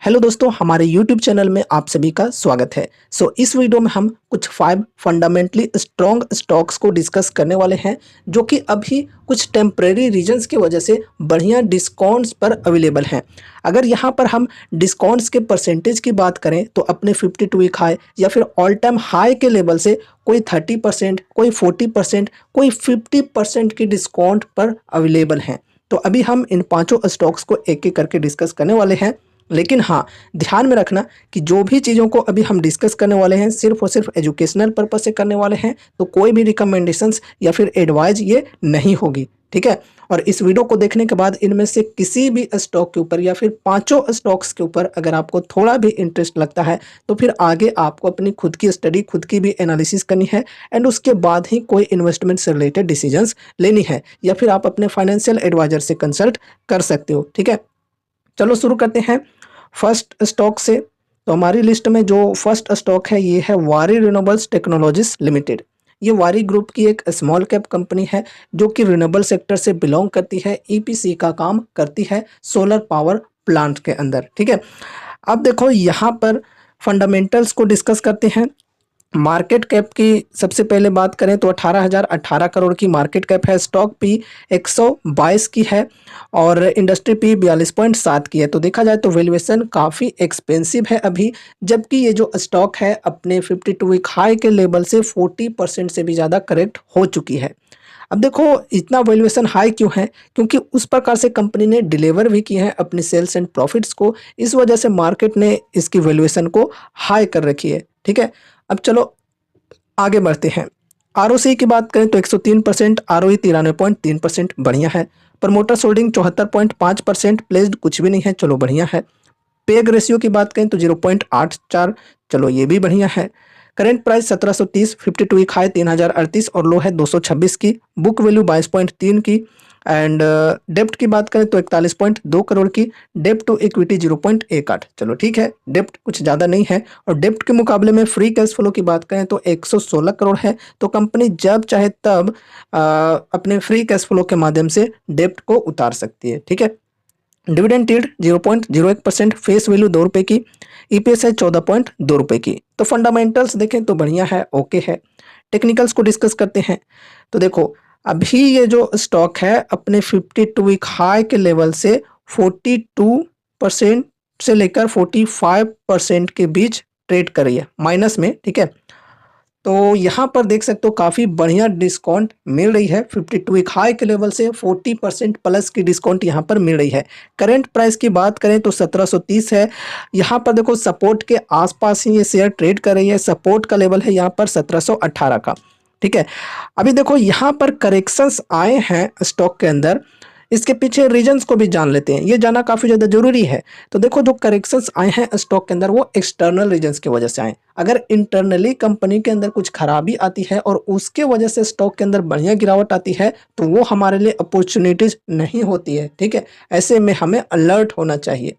Hello दोस्तों, हमारे YouTube channel में आप सभी का स्वागत है। इस वीडियो में हम कुछ 5 फंडामेंटली स्ट्रॉन्ग स्टॉक्स को डिस्कस करने वाले हैं जो कि अभी कुछ टेम्परेरी रीजंस की वजह से बढ़िया डिस्काउंट्स पर अवेलेबल हैं। अगर यहाँ पर हम डिस्काउंट्स के परसेंटेज की बात करें तो अपने 52 वीक हाई या फिर ऑल टाइम हाई के लेवल से कोई 30%, कोई 40%, कोई 50% की डिस्काउंट पर अवेलेबल हैं। तो अभी हम इन पाँचों स्टॉक्स को एक एक करके डिस्कस करने वाले हैं। लेकिन हाँ, ध्यान में रखना कि जो भी चीज़ों को अभी हम डिस्कस करने वाले हैं सिर्फ और सिर्फ एजुकेशनल पर्पस से करने वाले हैं, तो कोई भी रिकमेंडेशंस या फिर एडवाइस ये नहीं होगी, ठीक है। और इस वीडियो को देखने के बाद इनमें से किसी भी स्टॉक के ऊपर या फिर पांचों स्टॉक्स के ऊपर अगर आपको थोड़ा भी इंटरेस्ट लगता है तो फिर आगे आपको अपनी खुद की स्टडी, खुद की भी एनालिसिस करनी है एंड उसके बाद ही कोई इन्वेस्टमेंट से रिलेटेड डिसीजंस लेनी है, या फिर आप अपने फाइनेंशियल एडवाइजर से कंसल्ट कर सकते हो, ठीक है। चलो शुरू करते हैं फर्स्ट स्टॉक से। तो हमारी लिस्ट में जो फर्स्ट स्टॉक है ये है वारी रिन्यूएबल्स टेक्नोलॉजीज लिमिटेड। ये वारी ग्रुप की एक स्मॉल कैप कंपनी है जो कि रिन्यूएबल सेक्टर से बिलोंग करती है, ईपीसी का काम करती है सोलर पावर प्लांट के अंदर, ठीक है। अब देखो यहाँ पर फंडामेंटल्स को डिस्कस करते हैं। मार्केट कैप की सबसे पहले बात करें तो 18,018 करोड़ की मार्केट कैप है। स्टॉक पी 122 की है और इंडस्ट्री पी 42.7 की है। तो देखा जाए तो वैल्यूएशन काफ़ी एक्सपेंसिव है अभी, जबकि ये जो स्टॉक है अपने 52 वीक हाई के लेवल से 40% से भी ज़्यादा करेक्ट हो चुकी है। अब देखो इतना वैल्यूएशन हाई क्यों है, क्योंकि उस प्रकार से कंपनी ने डिलीवर भी की है अपनी सेल्स एंड प्रॉफिट्स को, इस वजह से मार्केट ने इसकी वैल्यूएशन को हाई कर रखी है, ठीक है। अब चलो आगे बढ़ते हैं। आरओसी की बात करें तो 103%, आरओई 93.3%, बढ़िया है। प्रमोटर्स होल्डिंग 74.5%, प्लेस्ड कुछ भी नहीं है, चलो बढ़िया है। पेग रेशियो की बात करें तो 0.84, चलो ये भी बढ़िया है। करेंट प्राइस 1730, 52 वीक हाई 3038 और लो है 226 की। बुक वैल्यू 22.3 की। एंड डेप्ट की बात करें तो 41.2 करोड़ की। डेप्ट टू इक्विटी 0.18, चलो ठीक है, डेप्ट कुछ ज़्यादा नहीं है। और डेप्ट के मुकाबले में फ्री कैश फ्लो की बात करें तो 116 करोड़ है। तो कंपनी जब चाहे तब अपने फ्री कैश फ्लो के माध्यम से डेप्ट को उतार सकती है, ठीक है। डिविडेंड यील्ड 0.01%, फेस वैल्यू 2 रुपये की। ईपीएस है 14.2 रुपये की। तो फंडामेंटल्स देखें तो बढ़िया है, ओके है। टेक्निकल्स को डिस्कस करते हैं। तो देखो अभी ये जो स्टॉक है अपने 52 वीक हाई के लेवल से 42% से लेकर 45% के बीच ट्रेड कर रही है, माइनस में, ठीक है। तो यहाँ पर देख सकते हो काफ़ी बढ़िया डिस्काउंट मिल रही है। 52 वीक हाई के लेवल से 40% प्लस की डिस्काउंट यहाँ पर मिल रही है। करंट प्राइस की बात करें तो 1730 है। यहाँ पर देखो सपोर्ट के आसपास ही ये शेयर ट्रेड कर रही है। सपोर्ट का लेवल है यहाँ पर 1718 का, ठीक है। अभी देखो यहाँ पर करेक्शंस आए हैं स्टॉक के अंदर, इसके पीछे रीजंस को भी जान लेते हैं, ये जानना काफ़ी ज़्यादा जरूरी है। तो देखो जो करेक्शंस आए हैं स्टॉक के अंदर वो एक्सटर्नल रीजंस की वजह से आए। अगर इंटरनली कंपनी के अंदर कुछ खराबी आती है और उसके वजह से स्टॉक के अंदर बढ़िया गिरावट आती है तो वो हमारे लिए अपॉर्चुनिटीज नहीं होती है, ठीक है। ऐसे में हमें अलर्ट होना चाहिए।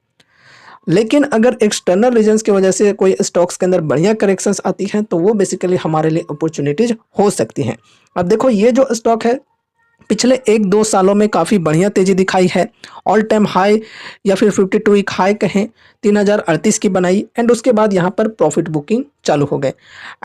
लेकिन अगर एक्सटर्नल रीजंस की वजह से कोई स्टॉक्स के अंदर बढ़िया करेक्शंस आती हैं तो वो बेसिकली हमारे लिए अपॉर्चुनिटीज हो सकती हैं। अब देखो ये जो स्टॉक है पिछले 1-2 सालों में काफ़ी बढ़िया तेज़ी दिखाई है। ऑल टाइम हाई या फिर 52 वीक हाई कहें 3038 की बनाई एंड उसके बाद यहाँ पर प्रॉफिट बुकिंग चालू हो गए।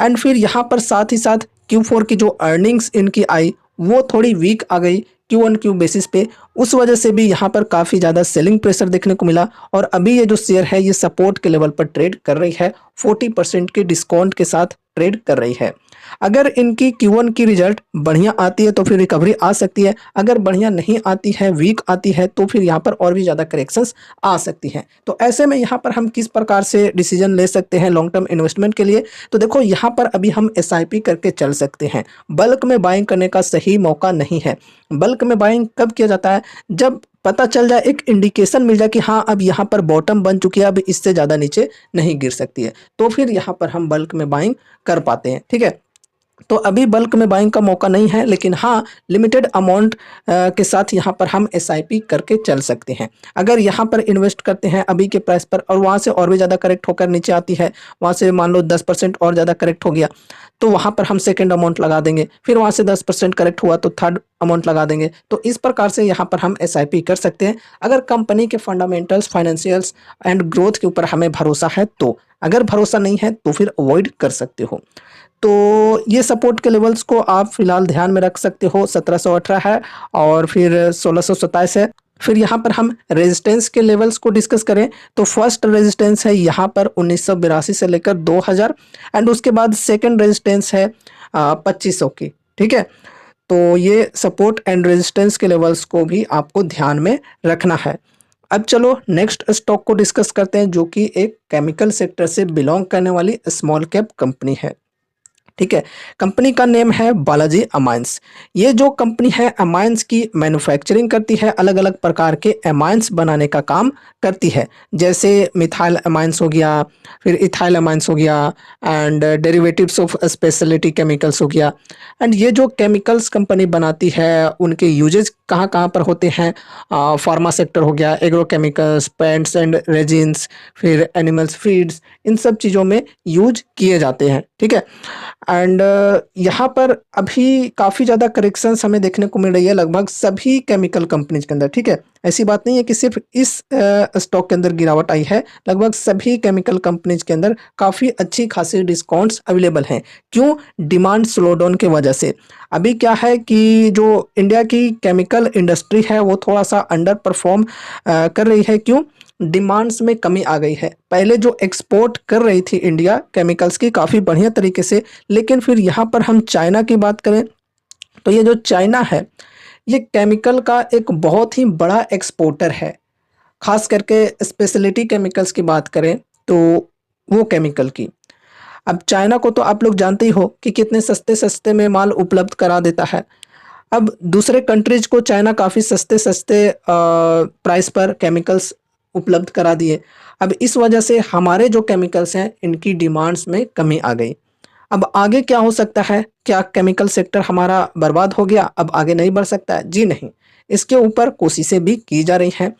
एंड फिर यहाँ पर साथ ही साथ Q4 की जो अर्निंग्स इनकी आई वो थोड़ी वीक आ गई Q1Q बेसिस पे, उस वजह से भी यहाँ पर काफ़ी ज़्यादा सेलिंग प्रेशर देखने को मिला। और अभी ये जो शेयर है ये सपोर्ट के लेवल पर ट्रेड कर रही है, 40% के डिस्काउंट के साथ ट्रेड कर रही है। अगर इनकी Q1 की रिजल्ट बढ़िया आती है तो फिर रिकवरी आ सकती है, अगर बढ़िया नहीं आती है, वीक आती है, तो फिर यहाँ पर और भी ज़्यादा करेक्शंस आ सकती हैं। तो ऐसे में यहाँ पर हम किस प्रकार से डिसीजन ले सकते हैं लॉन्ग टर्म इन्वेस्टमेंट के लिए, तो देखो यहाँ पर अभी हम SIP करके चल सकते हैं। बल्क में बाइंग करने का सही मौका नहीं है। बल्क में बाइंग कब किया जाता है, जब पता चल जाए, एक इंडिकेशन मिल जाए कि हाँ अब यहाँ पर बॉटम बन चुकी है, अब इससे ज़्यादा नीचे नहीं गिर सकती है, तो फिर यहाँ पर हम बल्क में बाइंग कर पाते हैं, ठीक है। तो अभी बल्क में बाइंग का मौका नहीं है, लेकिन हाँ लिमिटेड अमाउंट के साथ यहाँ पर हम एसआईपी करके चल सकते हैं। अगर यहाँ पर इन्वेस्ट करते हैं अभी के प्राइस पर और वहाँ से और भी ज़्यादा करेक्ट होकर नीचे आती है, वहाँ से मान लो 10% और ज़्यादा करेक्ट हो गया, तो वहाँ पर हम सेकेंड अमाउंट लगा देंगे, फिर वहाँ से 10% करेक्ट हुआ तो थर्ड अमाउंट लगा देंगे। तो इस प्रकार से यहाँ पर हम एसआईपी कर सकते हैं अगर कंपनी के फंडामेंटल्स, फाइनेंशियल्स एंड ग्रोथ के ऊपर हमें भरोसा है तो। अगर भरोसा नहीं है तो फिर अवॉइड कर सकते हो। तो ये सपोर्ट के लेवल्स को आप फिलहाल ध्यान में रख सकते हो, 1718 है और फिर 1627 है। फिर यहाँ पर हम रेजिस्टेंस के लेवल्स को डिस्कस करें तो फर्स्ट रेजिस्टेंस है यहाँ पर 1982 से लेकर 2000 एंड उसके बाद सेकंड रेजिस्टेंस है 2500 की। ठीक है, तो ये सपोर्ट एंड रेजिस्टेंस के लेवल्स को भी आपको ध्यान में रखना है। अब चलो नेक्स्ट स्टॉक को डिस्कस करते हैं, जो कि एक केमिकल सेक्टर से बिलोंग करने वाली स्मॉल कैप कंपनी है। ठीक है, कंपनी का नेम है बालाजी अमाइंस। ये जो कंपनी है अमाइंस की मैन्युफैक्चरिंग करती है, अलग अलग प्रकार के अमाइंस बनाने का काम करती है, जैसे मिथाइल अमाइंस हो गया, फिर इथाइल अमाइंस हो गया and derivatives of speciality chemicals हो गया। एंड ये जो केमिकल्स कंपनी बनाती है उनके यूजेज कहाँ कहाँ पर होते हैं, फार्मा सेक्टर हो गया, एग्रोकेमिकल्स, पेंट्स एंड रेजिन्स, फिर एनिमल्स फीड्स, इन सब चीज़ों में यूज किए जाते हैं। ठीक है, एंड यहाँ पर अभी काफ़ी ज़्यादा करेक्शंस हमें देखने को मिल रही है लगभग सभी केमिकल कंपनीज के अंदर। ठीक है, ऐसी बात नहीं है कि सिर्फ इस स्टॉक के अंदर गिरावट आई है, लगभग सभी केमिकल कंपनीज के अंदर काफ़ी अच्छी खासी डिस्काउंट्स अवेलेबल हैं। क्यों? डिमांड स्लोडाउन की वजह से। अभी क्या है कि जो इंडिया की केमिकल इंडस्ट्री है वो थोड़ा सा अंडर परफॉर्म कर रही है। क्यों? डिमांड्स में कमी आ गई है। पहले जो एक्सपोर्ट कर रही थी इंडिया केमिकल्स की काफ़ी बढ़िया तरीके से, लेकिन फिर यहाँ पर हम चाइना की बात करें तो ये जो चाइना है ये केमिकल का एक बहुत ही बड़ा एक्सपोर्टर है। खास करके स्पेशलिटी केमिकल्स की बात करें तो वो केमिकल की। अब चाइना को तो आप लोग जानते ही हो कि कितने सस्ते सस्ते में माल उपलब्ध करा देता है। अब दूसरे कंट्रीज को चाइना काफ़ी सस्ते सस्ते प्राइस पर केमिकल्स उपलब्ध करा दिए। अब इस वजह से हमारे जो केमिकल्स हैं इनकी डिमांड्स में कमी आ गई। अब आगे क्या हो सकता है? क्या केमिकल सेक्टर हमारा बर्बाद हो गया, अब आगे नहीं बढ़ सकता है? जी नहीं, इसके ऊपर कोशिशें भी की जा रही हैं।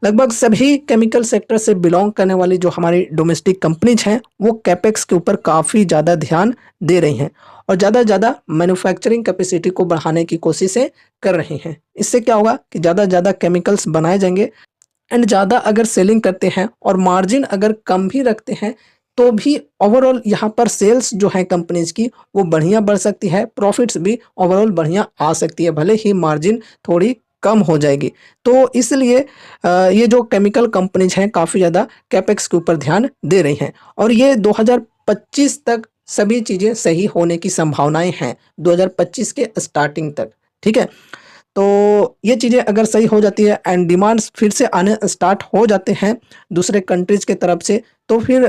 लगभग सभी केमिकल सेक्टर से बिलोंग करने वाली जो हमारी डोमेस्टिक कंपनीज हैं वो कैपेक्स के ऊपर काफ़ी ज़्यादा ध्यान दे रही हैं और ज़्यादा ज़्यादा मैन्युफैक्चरिंग कैपेसिटी को बढ़ाने की कोशिशें कर रही हैं। इससे क्या होगा कि ज़्यादा ज़्यादा केमिकल्स बनाए जाएंगे एंड ज़्यादा अगर सेलिंग करते हैं और मार्जिन अगर कम भी रखते हैं तो भी ओवरऑल यहाँ पर सेल्स जो है कंपनीज की वो बढ़िया बढ़ सकती है, प्रॉफिट्स भी ओवरऑल बढ़िया आ सकती है, भले ही मार्जिन थोड़ी कम हो जाएगी। तो इसलिए ये जो केमिकल कंपनीज हैं काफ़ी ज़्यादा कैपेक्स के ऊपर ध्यान दे रही हैं और ये 2025 तक सभी चीज़ें सही होने की संभावनाएं हैं, 2025 के स्टार्टिंग तक। ठीक है, तो ये चीज़ें अगर सही हो जाती है एंड डिमांड्स फिर से आने स्टार्ट हो जाते हैं दूसरे कंट्रीज के तरफ से, तो फिर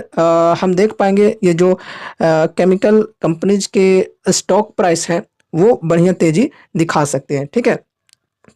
हम देख पाएंगे ये जो केमिकल कंपनीज के स्टॉक प्राइस हैं वो बढ़िया तेज़ी दिखा सकते हैं। ठीक है,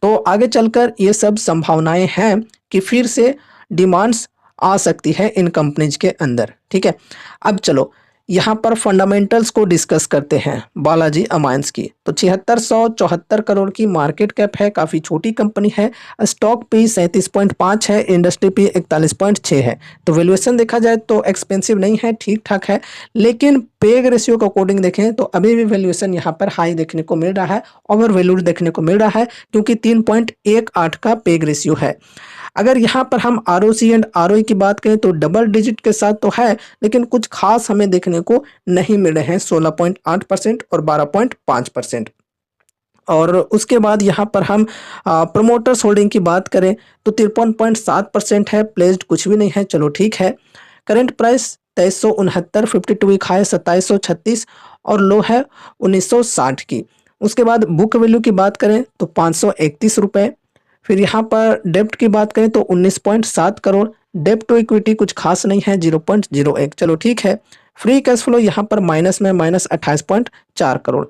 तो आगे चलकर ये सब संभावनाएं हैं कि फिर से डिमांड्स आ सकती है इन कंपनीज के अंदर। ठीक है, अब चलो यहाँ पर फंडामेंटल्स को डिस्कस करते हैं बालाजी अमाइंस की। तो 7674 करोड़ की मार्केट कैप है, काफ़ी छोटी कंपनी है। स्टॉक पी 37.5 है, इंडस्ट्री पी 41.6 है। तो वैल्यूएशन देखा जाए तो एक्सपेंसिव नहीं है, ठीक ठाक है, लेकिन पेग रेशियो के अकॉर्डिंग देखें तो अभी भी वैल्यूएशन यहाँ पर हाई देखने को मिल रहा है, ओवर वैल्यूड देखने को मिल रहा है, क्योंकि 3.18 का पेग रेशियो है। अगर यहाँ पर हम आरओसी एंड आरओई की बात करें तो डबल डिजिट के साथ तो है, लेकिन कुछ खास हमें देखने को नहीं मिल रहे हैं, 16.8% और 12.5%। और उसके बाद यहाँ पर हम प्रमोटर्स होल्डिंग की बात करें तो 53.7% है, प्लेस्ड कुछ भी नहीं है, चलो ठीक है। करंट प्राइस 2369, 52 वीक हाई 2736 और लो है 1960 की। उसके बाद बुक वैल्यू की बात करें तो 531 रुपये। फिर यहाँ पर डेप्ट की बात करें तो 19.7 करोड़, डेप्ट टू इक्विटी कुछ खास नहीं है, 0.01, चलो ठीक है। फ्री कैश फ्लो यहाँ पर माइनस में -28.4 crore,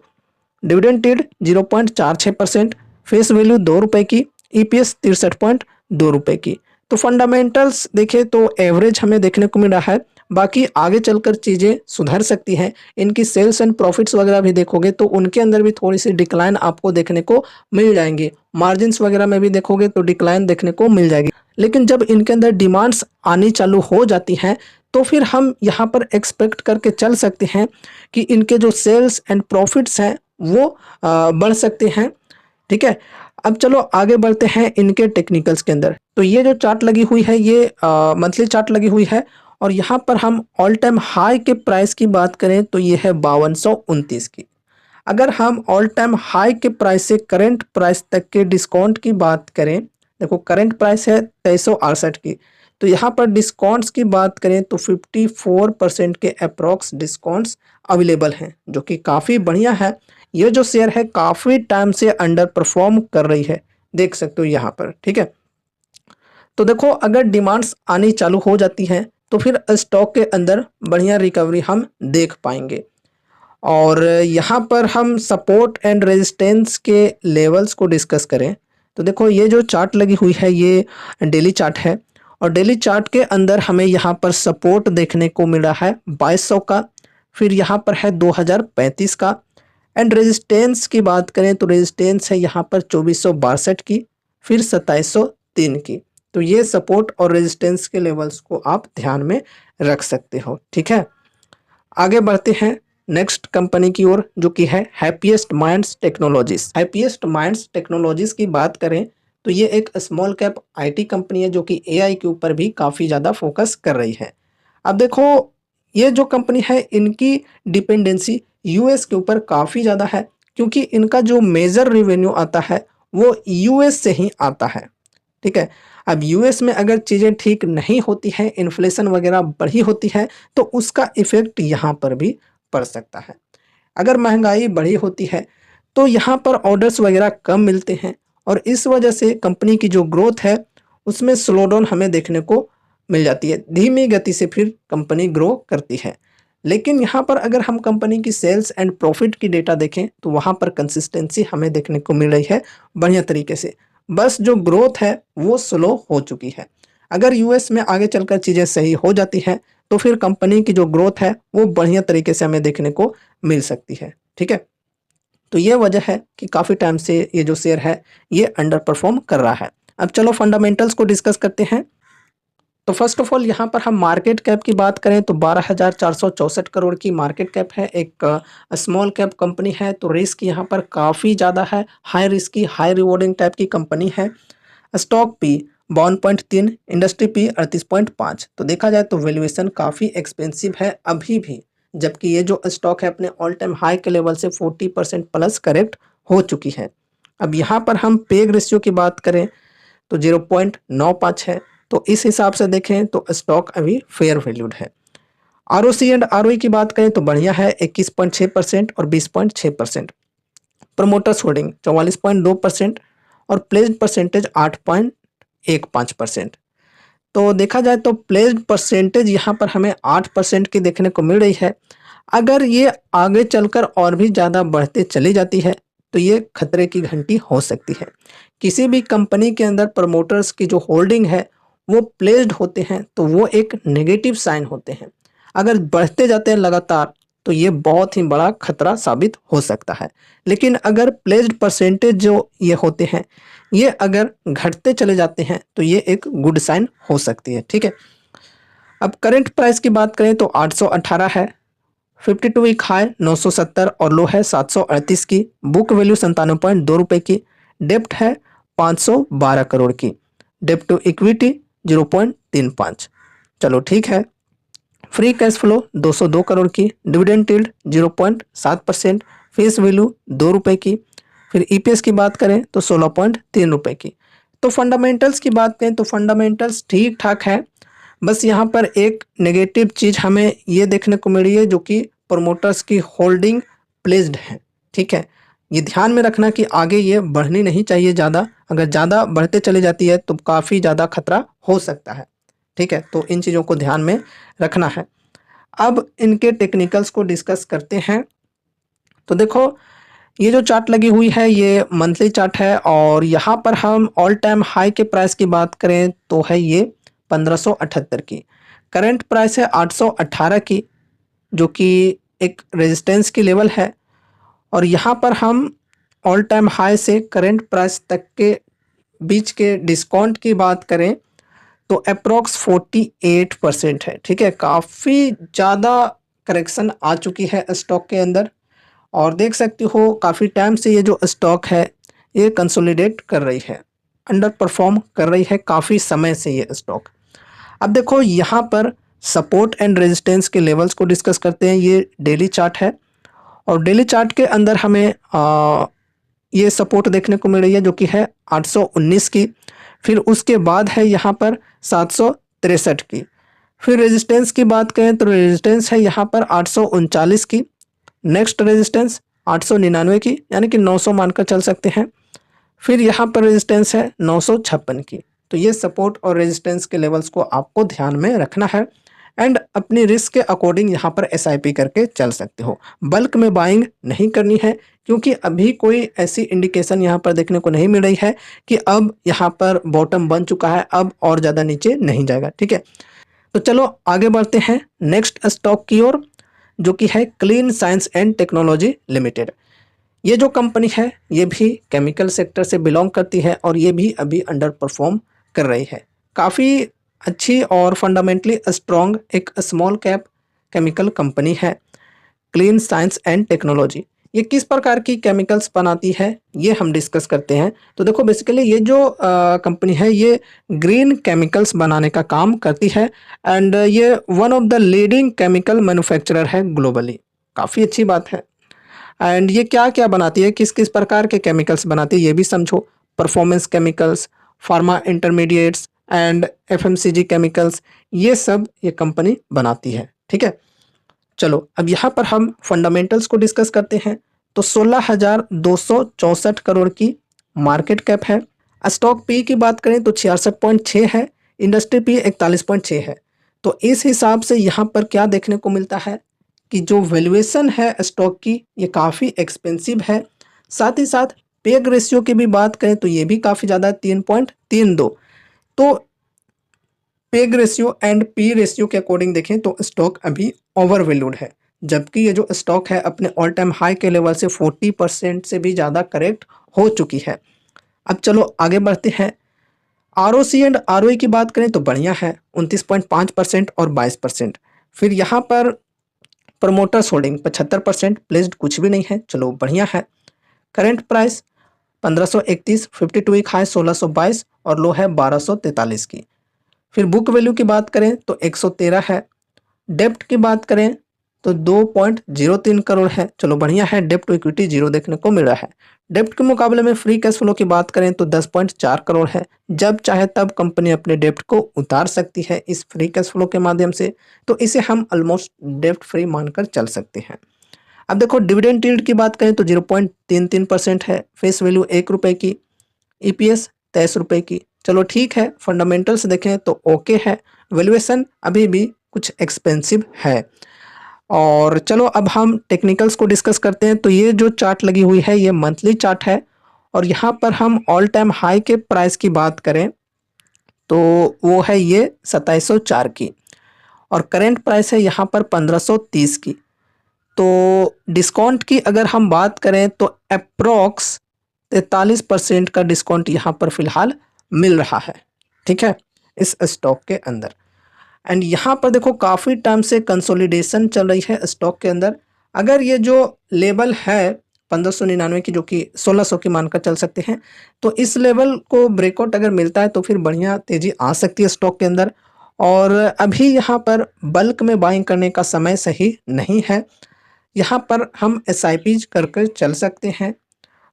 dividend yield 0.46%, face value 2 रुपये की, ईपीएस 63.2 रुपये की। तो फंडामेंटल्स देखें तो एवरेज हमें देखने को मिल रहा है बाकी आगे चलकर चीज़ें सुधर सकती हैं। इनकी सेल्स एंड प्रॉफिट्स वगैरह भी देखोगे तो उनके अंदर भी थोड़ी-सी डिक्लाइन आपको देखने को मिल जाएँगी। मार्जिन्स वगैरह में भी देखोगे तो डिक्लाइन देखने को मिल जाएगी। लेकिन जब इनके अंदर डिमांड्स आनी चालू हो जाती हैं, तो फिर हम यहाँ पर एक्सपेक्ट करके चल सकते हैं कि इनके जो सेल्स एंड प्रॉफिट्स हैं वो बढ़ सकते हैं। ठीक है? अब चलो आगे बढ़ते हैं इनके टेक्निकल्स के अंदर। तो ये जो चार्ट लगी हुई है ये मंथली चार्ट लगी हुई है और यहाँ पर हम ऑल टाइम हाई के प्राइस की बात करें तो ये है 5229 की। अगर हम ऑल टाइम हाई के प्राइस से करंट प्राइस तक के डिस्काउंट की बात करें, देखो करंट प्राइस है 2368 की, तो यहाँ पर डिस्काउंट्स की बात करें तो 54% के अप्रॉक्स डिस्काउंट्स अवेलेबल हैं, जो कि काफ़ी बढ़िया है। ये जो शेयर है काफ़ी टाइम से अंडर परफॉर्म कर रही है, देख सकते हो यहाँ पर। ठीक है, तो देखो अगर डिमांड्स आनी चालू हो जाती हैं तो फिर स्टॉक के अंदर बढ़िया रिकवरी हम देख पाएंगे। और यहाँ पर हम सपोर्ट एंड रेजिस्टेंस के लेवल्स को डिस्कस करें तो देखो ये जो चार्ट लगी हुई है ये डेली चार्ट है और डेली चार्ट के अंदर हमें यहाँ पर सपोर्ट देखने को मिल रहा है 2200 का, फिर यहाँ पर है 2035 का एंड रेजिस्टेंस की बात करें तो रेजिस्टेंस है यहाँ पर 2462 की, फिर 2703 की। तो ये सपोर्ट और रेजिस्टेंस के लेवल्स को आप ध्यान में रख सकते हो। ठीक है, आगे बढ़ते हैं नेक्स्ट कंपनी की ओर जो कि है happiest minds technologies. Happiest minds technologies की बात करें तो ये एक स्मॉल कैप आईटी कंपनी है जो कि एआई के ऊपर भी काफ़ी ज़्यादा फोकस कर रही है। अब देखो ये जो कंपनी है इनकी डिपेंडेंसी यूएस के ऊपर काफ़ी ज़्यादा है, क्योंकि इनका जो मेजर रेवेन्यू आता है वो यूएस से ही आता है। ठीक है, अब यूएस में अगर चीज़ें ठीक नहीं होती हैं, इन्फ्लेशन वगैरह बढ़ी होती है तो उसका इफ़ेक्ट यहाँ पर भी पड़ सकता है। अगर महंगाई बढ़ी होती है तो यहाँ पर ऑर्डर्स वगैरह कम मिलते हैं और इस वजह से कंपनी की जो ग्रोथ है उसमें स्लो डाउन हमें देखने को मिल जाती है। धीमी गति से फिर कंपनी ग्रो करती है। लेकिन यहाँ पर अगर हम कंपनी की सेल्स एंड प्रॉफिट की डेटा देखें तो वहाँ पर कंसिस्टेंसी हमें देखने को मिल रही है बढ़िया तरीके से। बस जो ग्रोथ है वो स्लो हो चुकी है। अगर यूएस में आगे चलकर चीज़ें सही हो जाती हैं तो फिर कंपनी की जो ग्रोथ है वो बढ़िया तरीके से हमें देखने को मिल सकती है। ठीक है, तो ये वजह है कि काफ़ी टाइम से ये जो शेयर है ये अंडर परफॉर्म कर रहा है। अब चलो फंडामेंटल्स को डिस्कस करते हैं। तो फर्स्ट ऑफ ऑल यहाँ पर हम मार्केट कैप की बात करें तो 12,464 करोड़ की मार्केट कैप है। एक स्मॉल कैप कंपनी है तो रिस्क यहाँ पर काफ़ी ज़्यादा है, high risky high rewarding type की कंपनी है। Stock P 52.3, industry P 38.5। तो देखा जाए तो वैल्यूएशन काफ़ी एक्सपेंसिव है अभी भी, जबकि ये जो स्टॉक है अपने ऑल टाइम हाई के लेवल से 40% प्लस करेक्ट हो चुकी है। अब यहाँ पर हम पेग रेशियो की बात करें तो 0.95 है, तो इस हिसाब से देखें तो स्टॉक अभी फेयर वैल्यूड है। आरओसी एंड आरओई की बात करें तो बढ़िया है 21.6% और 20.6%। प्रमोटर्स होल्डिंग 44.2% और प्लेज्ड परसेंटेज 8.15%। तो देखा जाए तो प्लेज्ड परसेंटेज यहाँ पर हमें 8% की देखने को मिल रही है। अगर ये आगे चलकर और भी ज़्यादा बढ़ते चली जाती है तो ये खतरे की घंटी हो सकती है। किसी भी कंपनी के अंदर प्रमोटर्स की जो होल्डिंग है वो प्लेज्ड होते हैं तो वो एक नेगेटिव साइन होते हैं। अगर बढ़ते जाते हैं लगातार तो ये बहुत ही बड़ा खतरा साबित हो सकता है। लेकिन अगर प्लेज्ड परसेंटेज जो ये होते हैं ये अगर घटते चले जाते हैं तो ये एक गुड साइन हो सकती है। ठीक है, अब करंट प्राइस की बात करें तो 818 है, 52 वीक हाई 970 और लो है 738 की। बुक वैल्यू 97.2 की। डेप्ट है 512 करोड़ की। डेप्ट टू इक्विटी 0.35। चलो ठीक है। फ्री कैश फ्लो 202 करोड़ की। Dividend yield 0.7%। फेस वैल्यू 2 रुपये की। फिर ईपीएस की बात करें तो 16.3 रुपये की। तो फंडामेंटल्स की बात करें तो फंडामेंटल्स ठीक ठाक है। बस यहाँ पर एक नेगेटिव चीज़ हमें ये देखने को मिली है जो कि प्रमोटर्स की होल्डिंग प्लेस्ड है। ठीक है, ये ध्यान में रखना कि आगे ये बढ़नी नहीं चाहिए ज़्यादा। अगर ज़्यादा बढ़ते चली जाती है तो काफ़ी ज़्यादा खतरा हो सकता है। ठीक है, तो इन चीज़ों को ध्यान में रखना है। अब इनके टेक्निकल्स को डिस्कस करते हैं। तो देखो ये जो चार्ट लगी हुई है ये मंथली चार्ट है और यहाँ पर हम ऑल टाइम हाई के प्राइस की बात करें तो है ये 1578 की। करंट प्राइस है 818 की, जो कि एक रेजिस्टेंस की लेवल है। और यहाँ पर हम ऑल टाइम हाई से करंट प्राइस तक के बीच के डिस्काउंट की बात करें तो अप्रोक्स 48% है। ठीक है, काफ़ी ज़्यादा करेक्शन आ चुकी है स्टॉक के अंदर। और देख सकते हो काफ़ी टाइम से ये जो स्टॉक है ये कंसोलिडेट कर रही है, अंडर परफॉर्म कर रही है काफ़ी समय से ये स्टॉक। अब देखो यहाँ पर सपोर्ट एंड रेजिस्टेंस के लेवल्स को डिस्कस करते हैं। ये डेली चार्ट है और डेली चार्ट के अंदर हमें ये सपोर्ट देखने को मिल रही है जो कि है 819 की। फिर उसके बाद है यहाँ पर 763 की। फिर रेजिस्टेंस की बात करें तो रेजिस्टेंस है यहाँ पर 839 की। नेक्स्ट रेजिस्टेंस 899 की, यानी कि 900 मानकर चल सकते हैं। फिर यहाँ पर रेजिस्टेंस है 956 की। तो ये सपोर्ट और रेजिस्टेंस के लेवल्स को आपको ध्यान में रखना है एंड अपनी रिस्क के अकॉर्डिंग यहाँ पर एसआईपी करके चल सकते हो। बल्क में बाइंग नहीं करनी है क्योंकि अभी कोई ऐसी इंडिकेशन यहाँ पर देखने को नहीं मिल रही है कि अब यहाँ पर बॉटम बन चुका है, अब और ज़्यादा नीचे नहीं जाएगा। ठीक है, तो चलो आगे बढ़ते हैं नेक्स्ट स्टॉक की ओर, जो कि है clean science and technology limited. ये जो कंपनी है ये भी केमिकल सेक्टर से बिलोंग करती है और ये भी अभी अंडर परफॉर्म कर रही है। काफ़ी अच्छी और फंडामेंटली स्ट्रॉन्ग एक स्मॉल कैप केमिकल कंपनी है क्लीन साइंस एंड टेक्नोलॉजी। ये किस प्रकार की केमिकल्स बनाती है ये हम डिस्कस करते हैं। तो देखो बेसिकली ये जो कंपनी है ये ग्रीन केमिकल्स बनाने का काम करती है एंड ये one of the leading chemical manufacturer है ग्लोबली। काफ़ी अच्छी बात है। एंड ये क्या क्या बनाती है, किस किस प्रकार के केमिकल्स बनाती है ये भी समझो। Performance chemicals, pharma intermediates and FMCG chemicals, ये सब ये कंपनी बनाती है। ठीक है, चलो अब यहाँ पर हम फंडामेंटल्स को डिस्कस करते हैं। तो 16,264 करोड़ की मार्केट कैप है। स्टॉक पी की बात करें तो 66.6 है, इंडस्ट्री पी 41.6 है। तो इस हिसाब से यहाँ पर क्या देखने को मिलता है कि जो वैल्यूएशन है स्टॉक की ये काफ़ी एक्सपेंसिव है। साथ ही साथ पेग रेशियो की भी बात करें तो ये भी काफ़ी ज़्यादा है, 3.32। तो peg ratio and P ratio के अकॉर्डिंग देखें तो स्टॉक अभी ओवर वैल्यूड है, जबकि ये जो स्टॉक है अपने ऑल टाइम हाई के लेवल से 40% से भी ज़्यादा करेक्ट हो चुकी है। अब चलो आगे बढ़ते हैं। आरओसी एंड आरओई की बात करें तो बढ़िया है, 29.5% और 22%। फिर यहाँ पर प्रमोटर्स होल्डिंग 75%, प्लेस्ड कुछ भी नहीं है, चलो बढ़िया है। करंट प्राइस 1531, 52 वीक हाई 1622 और लो है 1243 की। फिर बुक वैल्यू की बात करें तो 113 है। डेप्ट की बात करें तो 2.03 करोड़ है, चलो बढ़िया है। डेप्ट टू इक्विटी जीरो देखने को मिल रहा है। डेप्ट के मुकाबले में फ्री कैश फ्लो की बात करें तो 10.4 करोड़ है। जब चाहे तब कंपनी अपने डेप्ट को उतार सकती है इस फ्री कैश फ्लो के माध्यम से, तो इसे हम ऑलमोस्ट डेप्ट फ्री मानकर चल सकते हैं। अब देखो डिविडेंड यील्ड की बात करें तो 0.33% है। फेस वैल्यू 1 रुपये की, ईपीएस 23 रुपये की। चलो ठीक है, फंडामेंटल्स देखें तो ओके है, वैल्यूएशन अभी भी कुछ एक्सपेंसिव है। और चलो अब हम टेक्निकल्स को डिस्कस करते हैं। तो ये जो चार्ट लगी हुई है ये मंथली चार्ट है और यहाँ पर हम ऑल टाइम हाई के प्राइस की बात करें तो वो है ये 2704 की और करेंट प्राइस है यहाँ पर 1530 की। तो डिस्काउंट की अगर हम बात करें तो अप्रोक्स 43% का डिस्काउंट यहाँ पर फिलहाल मिल रहा है। ठीक है, इस स्टॉक के अंदर। एंड यहाँ पर देखो काफ़ी टाइम से कंसोलिडेशन चल रही है स्टॉक के अंदर। अगर ये जो लेवल है 1599 की, जो कि 1600 की मानकर चल सकते हैं, तो इस लेवल को ब्रेकआउट अगर मिलता है तो फिर बढ़िया तेज़ी आ सकती है स्टॉक के अंदर। और अभी यहाँ पर बल्क में बाइंग करने का समय सही नहीं है। यहाँ पर हम एसआईपीज कर चल सकते हैं,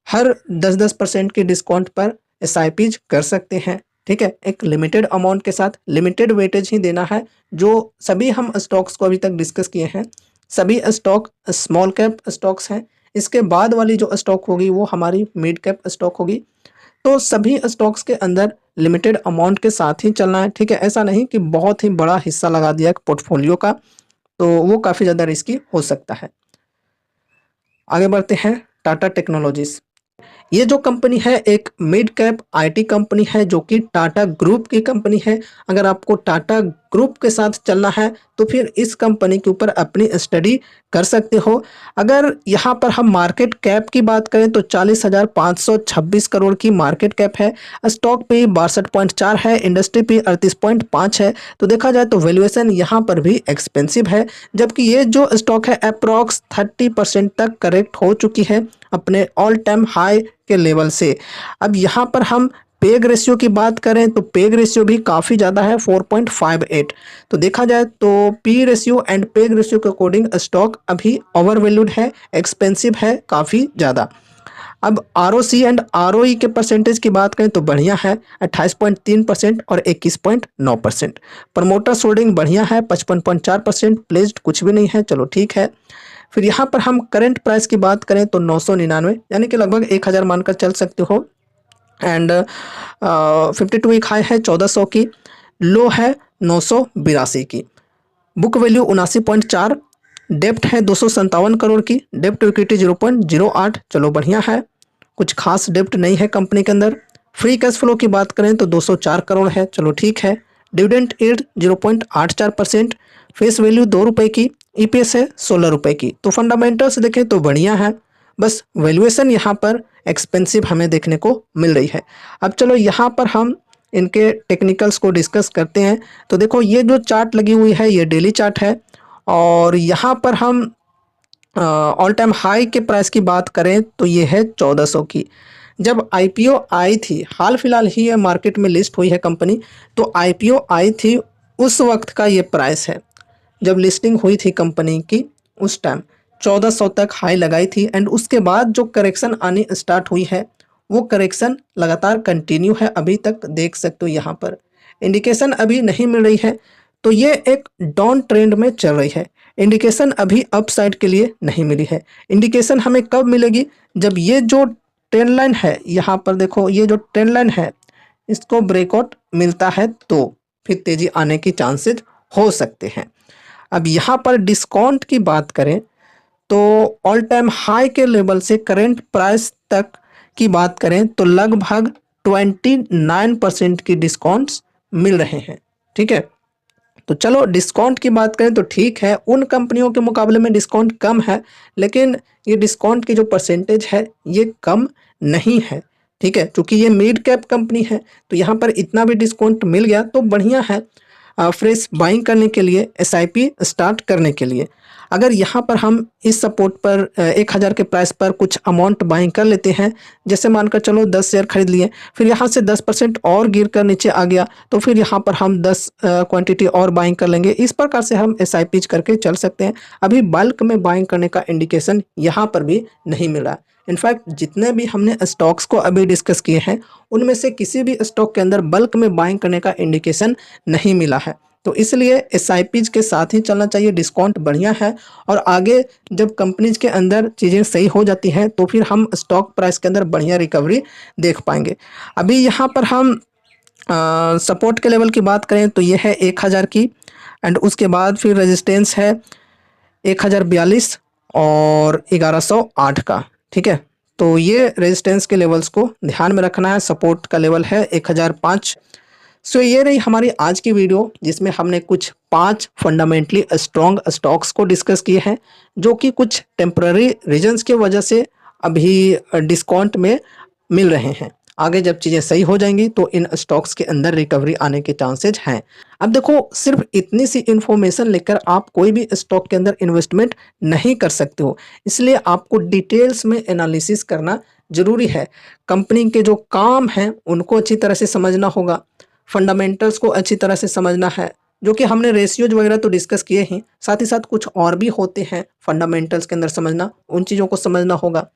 हर 10% के डिस्काउंट पर एसआईपीज कर सकते हैं। ठीक है, एक लिमिटेड अमाउंट के साथ लिमिटेड वेटेज ही देना है। जो सभी हम स्टॉक्स को अभी तक डिस्कस किए हैं सभी स्टॉक स्मॉल कैप स्टॉक्स हैं। इसके बाद वाली जो स्टॉक होगी वो हमारी मिड कैप स्टॉक होगी। तो सभी स्टॉक्स के अंदर लिमिटेड अमाउंट के साथ ही चलना है। ठीक है, ऐसा नहीं कि बहुत ही बड़ा हिस्सा लगा दिया पोर्टफोलियो का, तो वो काफ़ी ज़्यादा रिस्की हो सकता है। आगे बढ़ते हैं टाटा टेक्नोलॉजीज। ये जो कंपनी है एक मिड कैप आईटी कंपनी है जो कि टाटा ग्रुप की कंपनी है। अगर आपको टाटा ग्रुप के साथ चलना है तो फिर इस कंपनी के ऊपर अपनी स्टडी कर सकते हो। अगर यहाँ पर हम मार्केट कैप की बात करें तो 40,526 करोड़ की मार्केट कैप है। स्टॉक पे 62.4 है, इंडस्ट्री पे 38.5 है। तो देखा जाए तो वैल्यूएशन यहाँ पर भी एक्सपेंसिव है, जबकि ये जो स्टॉक है अप्रॉक्स 30% तक करेक्ट हो चुकी है अपने ऑल टाइम हाई के लेवल से। अब यहाँ पर हम पेग रेशियो की बात करें तो पेग रेशियो भी काफ़ी ज़्यादा है 4.58। तो देखा जाए तो P ratio and peg ratio के अकॉर्डिंग स्टॉक अभी ओवर वैल्यूड है, एक्सपेंसिव है काफ़ी ज़्यादा। अब आरओसी एंड आरओई के परसेंटेज की बात करें तो बढ़िया है 28.3% और 21.9%। प्रमोटर्स होल्डिंग बढ़िया है 55.4%। प्लेस्ड कुछ भी नहीं है, चलो ठीक है। फिर यहाँ पर हम करंट प्राइस की बात करें तो 999 यानी कि लगभग 1000 मानकर चल सकते हो। एंड 52 वीक हाई है 1400 की, लो है 982 की। बुक वैल्यू 79.4, डेप्ट है 257 करोड़ की, डेप्ट टू इक्विटी 0.08, चलो बढ़िया है, कुछ खास डेप्ट नहीं है कंपनी के अंदर। फ्री कैश फ्लो की बात करें तो 204 करोड़ है, चलो ठीक है। डिविडेंड यील्ड 0.84%, फेस वैल्यू 2 रुपये की, ईपीएस है 16 रुपये की। तो फंडामेंटल्स देखें तो बढ़िया है, बस वैल्यूएशन यहाँ पर एक्सपेंसिव हमें देखने को मिल रही है। अब चलो यहाँ पर हम इनके टेक्निकल्स को डिस्कस करते हैं। तो देखो ये जो चार्ट लगी हुई है ये डेली चार्ट है, और यहाँ पर हम ऑल टाइम हाई के प्राइस की बात करें तो ये है 1400 की। जब आईपीओ आई थी, हाल फिलहाल ही ये मार्केट में लिस्ट हुई है कंपनी, तो आईपीओ आई थी उस वक्त का ये प्राइस है। जब लिस्टिंग हुई थी कंपनी की उस टाइम 1400 तक हाई लगाई थी, एंड उसके बाद जो करेक्शन आनी स्टार्ट हुई है वो करेक्शन लगातार कंटिन्यू है अभी तक, देख सकते हो यहाँ पर इंडिकेशन अभी नहीं मिल रही है। तो ये एक डाउन ट्रेंड में चल रही है, इंडिकेशन अभी अपसाइड के लिए नहीं मिली है। इंडिकेशन हमें कब मिलेगी, जब ये जो ट्रेंड लाइन है यहाँ पर देखो, ये जो ट्रेंड लाइन है इसको ब्रेकआउट मिलता है तो फिर तेजी आने की चांसेस हो सकते हैं। अब यहाँ पर डिस्काउंट की बात करें तो ऑल टाइम हाई के लेवल से करेंट प्राइस तक की बात करें तो लगभग 29% की डिस्काउंट्स मिल रहे हैं, ठीक है। तो चलो डिस्काउंट की बात करें तो ठीक है, उन कंपनियों के मुकाबले में डिस्काउंट कम है, लेकिन ये डिस्काउंट की जो परसेंटेज है ये कम नहीं है, ठीक है। क्योंकि ये मिड कैप कंपनी है तो यहाँ पर इतना भी डिस्काउंट मिल गया तो बढ़िया है फ्रेश बाइंग करने के लिए, एसआईपी स्टार्ट करने के लिए। अगर यहाँ पर हम इस सपोर्ट पर 1000 के प्राइस पर कुछ अमाउंट बाइंग कर लेते हैं, जैसे मानकर चलो 10 शेयर खरीद लिए, फिर यहाँ से 10% और गिर कर नीचे आ गया तो फिर यहाँ पर हम 10 क्वांटिटी और बाइंग कर लेंगे। इस प्रकार से हम एसआईपी करके चल सकते हैं। अभी बल्क में बाइंग करने का इंडिकेशन यहाँ पर भी नहीं मिला। इनफैक्ट जितने भी हमने स्टॉक्स को अभी डिस्कस किए हैं उनमें से किसी भी स्टॉक के अंदर बल्क में बाइंग करने का इंडिकेशन नहीं मिला है। तो इसलिए एसआईपीज के साथ ही चलना चाहिए, डिस्काउंट बढ़िया है, और आगे जब कंपनीज के अंदर चीज़ें सही हो जाती हैं तो फिर हम स्टॉक प्राइस के अंदर बढ़िया रिकवरी देख पाएंगे। अभी यहाँ पर हम सपोर्ट के लेवल की बात करें तो ये है 1000 की, एंड उसके बाद फिर रेजिस्टेंस है 1042 और 1108 का, ठीक है। तो ये रेजिस्टेंस के लेवल्स को ध्यान में रखना है। सपोर्ट का लेवल है 1005। सो ये रही हमारी आज की वीडियो, जिसमें हमने कुछ 5 फंडामेंटली स्ट्रॉन्ग स्टॉक्स को डिस्कस किए हैं जो कि कुछ टेम्पररी रीजंस की वजह से अभी डिस्काउंट में मिल रहे हैं। आगे जब चीज़ें सही हो जाएंगी तो इन स्टॉक्स के अंदर रिकवरी आने के चांसेज हैं। अब देखो सिर्फ इतनी सी इन्फॉर्मेशन लेकर आप कोई भी स्टॉक के अंदर इन्वेस्टमेंट नहीं कर सकते हो, इसलिए आपको डिटेल्स में एनालिसिस करना जरूरी है। कंपनी के जो काम हैं उनको अच्छी तरह से समझना होगा, फंडामेंटल्स को अच्छी तरह से समझना है, जो कि हमने रेशियोज वगैरह तो डिस्कस किए हैं, साथ ही साथ कुछ और भी होते हैं फंडामेंटल्स के अंदर समझना, उन चीज़ों को समझना होगा।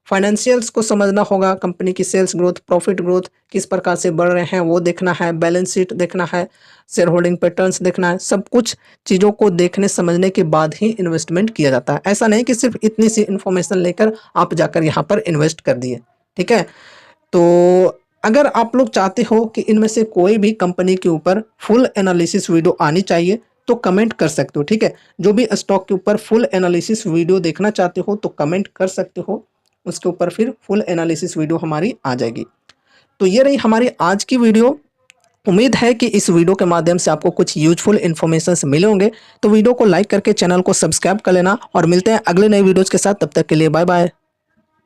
फाइनेंशियल्स को समझना होगा, कंपनी की सेल्स ग्रोथ, प्रॉफिट ग्रोथ किस प्रकार से बढ़ रहे हैं वो देखना है, बैलेंस शीट देखना है, शेयर होल्डिंग पैटर्न्स देखना है। सब कुछ चीज़ों को देखने समझने के बाद ही इन्वेस्टमेंट किया जाता है। ऐसा नहीं कि सिर्फ इतनी सी इन्फॉर्मेशन लेकर आप जाकर यहाँ पर इन्वेस्ट कर दिए, ठीक है। तो अगर आप लोग चाहते हो कि इनमें से कोई भी कंपनी के ऊपर फुल एनालिसिस वीडियो आनी चाहिए तो कमेंट कर सकते हो, ठीक है। जो भी स्टॉक के ऊपर फुल एनालिसिस वीडियो देखना चाहते हो तो कमेंट कर सकते हो, उसके ऊपर फिर फुल एनालिसिस वीडियो हमारी आ जाएगी। तो ये रही हमारी आज की वीडियो। उम्मीद है कि इस वीडियो के माध्यम से आपको कुछ यूजफुल इन्फॉर्मेशन मिले होंगे। तो वीडियो को लाइक करके चैनल को सब्सक्राइब कर लेना और मिलते हैं अगले नए वीडियोज के साथ। तब तक के लिए बाय बाय।